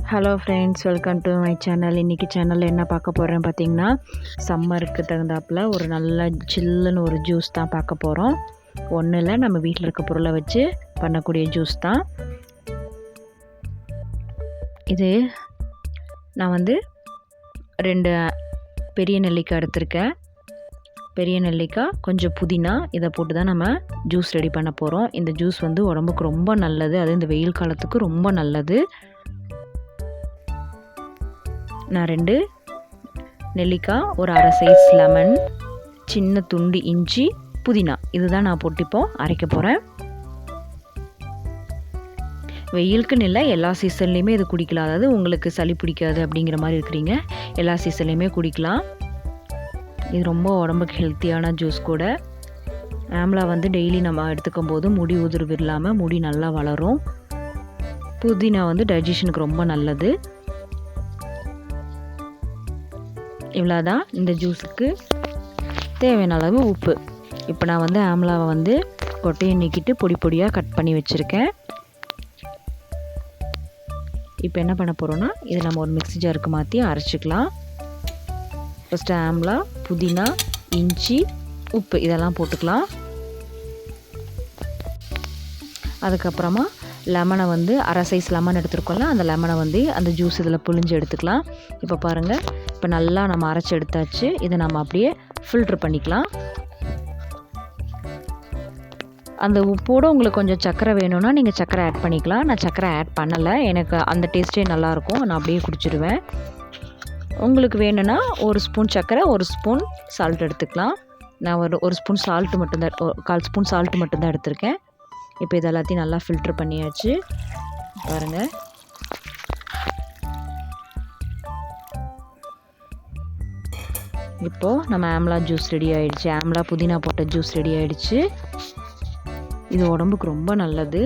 Hello friends, welcome to my channel. இன்றைக்கி சேனலில் என்ன பார்க்க போகிறேன் பார்த்திங்கன்னா, சம்மருக்கு தகுந்தாப்பில் ஒரு நல்ல சில்லுன்னு ஒரு ஜூஸ் தான் பார்க்க போகிறோம். ஒன்றும் இல்லை, நம்ம வீட்டில் இருக்க பொருளை வச்சு பண்ணக்கூடிய ஜூஸ் தான் இது. நான் 2 பெரிய நெல்லிக்காய் எடுத்திருக்கேன். பெரிய நெல்லிக்காய், கொஞ்சம் புதினா, இதை போட்டு தான் நம்ம ஜூஸ் ரெடி பண்ண போகிறோம். இந்த ஜூஸ் உடம்புக்கு ரொம்ப நல்லது, அது இந்த வெயில் காலத்துக்கு ரொம்ப நல்லது. நான் 2 நெல்லிக்காய், ஒரு அரை சைஸ் லெமன், சின்ன துண்டு இஞ்சி, புதினா, இதுதான் நான் போட்டு இப்போ அரைக்க போகிறேன். வெயிலுக்குன்னு இல்லை, எல்லா சீசன்லேயுமே இது குடிக்கலாம். அதாவது உங்களுக்கு சளி பிடிக்காது அப்படிங்கிற மாதிரி இருக்கிறீங்க, எல்லா சீசன்லேயுமே குடிக்கலாம். இது ரொம்ப உடம்புக்கு ஹெல்த்தியான ஜூஸ் கூட. ஆம்லா டெய்லி நம்ம எடுத்துக்கும் போது முடி உதிர்வு இல்லாமல் முடி நல்லா வளரும். புதினா டைஜஷனுக்கு ரொம்ப நல்லது. இவ்வளோதான் இந்த ஜூஸுக்கு தேவையான அளவு உப்பு. இப்போ நான் ஆம்லாவை கொட்டையை நீக்கிட்டு பொடி பொடியாக கட் பண்ணி வச்சுருக்கேன். இப்போ என்ன பண்ண போகிறோன்னா, இதை நம்ம ஒரு மிக்ஸி ஜாருக்கு மாற்றி அரைச்சிக்கலாம். ஃபஸ்ட்டு ஆம்லா, புதினா, இஞ்சி, உப்பு இதெல்லாம் போட்டுக்கலாம். அதுக்கப்புறமா லெமனை அரை சைஸ் லெமன் எடுத்துருக்கோம்ல, அந்த லெமனை அந்த ஜூஸ் இதில் புழிஞ்சு எடுத்துக்கலாம். இப்போ பாருங்கள், இப்போ நல்லா நம்ம அரைச்சி எடுத்தாச்சு. இதை நம்ம அப்படியே ஃபில்ட்ரு பண்ணிக்கலாம். அந்த உப்போடு உங்களுக்கு கொஞ்சம் சர்க்கரை வேணும்னா நீங்கள் சர்க்கரை ஆட் பண்ணிக்கலாம். நான் சர்க்கரை ஆட் பண்ணலை, எனக்கு அந்த டேஸ்ட்டே நல்லாயிருக்கும், நான் அப்படியே குடிச்சிடுவேன். உங்களுக்கு வேணும்னா 1 ஸ்பூன் சர்க்கரை, 1 ஸ்பூன் சால்ட் எடுத்துக்கலாம். நான் ஒரு ஸ்பூன் சால்ட்டு மட்டும்தான், 1/4 ஸ்பூன் சால்ட்டு மட்டும்தான் எடுத்திருக்கேன். இப்போ இது எல்லாத்தையும் நல்லா ஃபில்ட்ரு பண்ணியாச்சு. பாருங்கள், இப்போது நம்ம ஆம்லா ஜூஸ் ரெடி ஆகிடுச்சு. ஆம்லா புதினா போட்ட ஜூஸ் ரெடி ஆகிடுச்சு. இது உடம்புக்கு ரொம்ப நல்லது.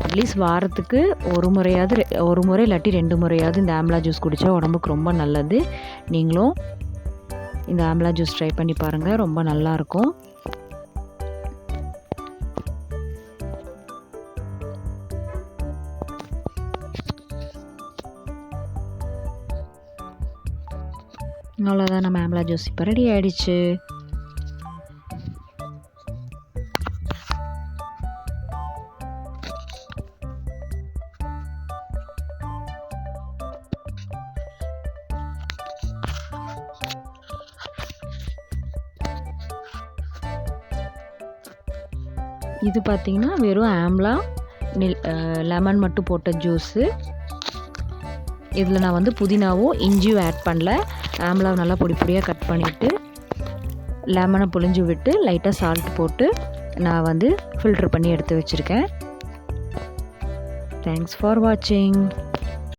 அட்லீஸ்ட் வாரத்துக்கு ஒரு முறை இல்லாட்டி 2 முறையாவது இந்த ஆம்லா ஜூஸ் குடித்தா உடம்புக்கு ரொம்ப நல்லது. நீங்களும் இந்த ஆம்லா ஜூஸ் ட்ரை பண்ணி பாருங்கள், ரொம்ப நல்லாயிருக்கும். அவ்வளோதான், நம்ம ஆம்லா ஜூஸ் இப்போ ரெடி ஆகிடுச்சு. இது பார்த்திங்கன்னா வெறும் ஆம்லா லெமன் மட்டும் போட்ட ஜூஸு. இதில் நான் புதினாவும் இஞ்சியும் ஆட் பண்ணல. ஆம்லாவை நல்லா பொடி பொடியாக கட் பண்ணிவிட்டு லெமனை புழிஞ்சு விட்டு லைட்டாக சால்ட் போட்டு நான் ஃபில்ட்ரு பண்ணி எடுத்து வச்சுருக்கேன். தேங்க்ஸ் ஃபார் வாட்சிங்.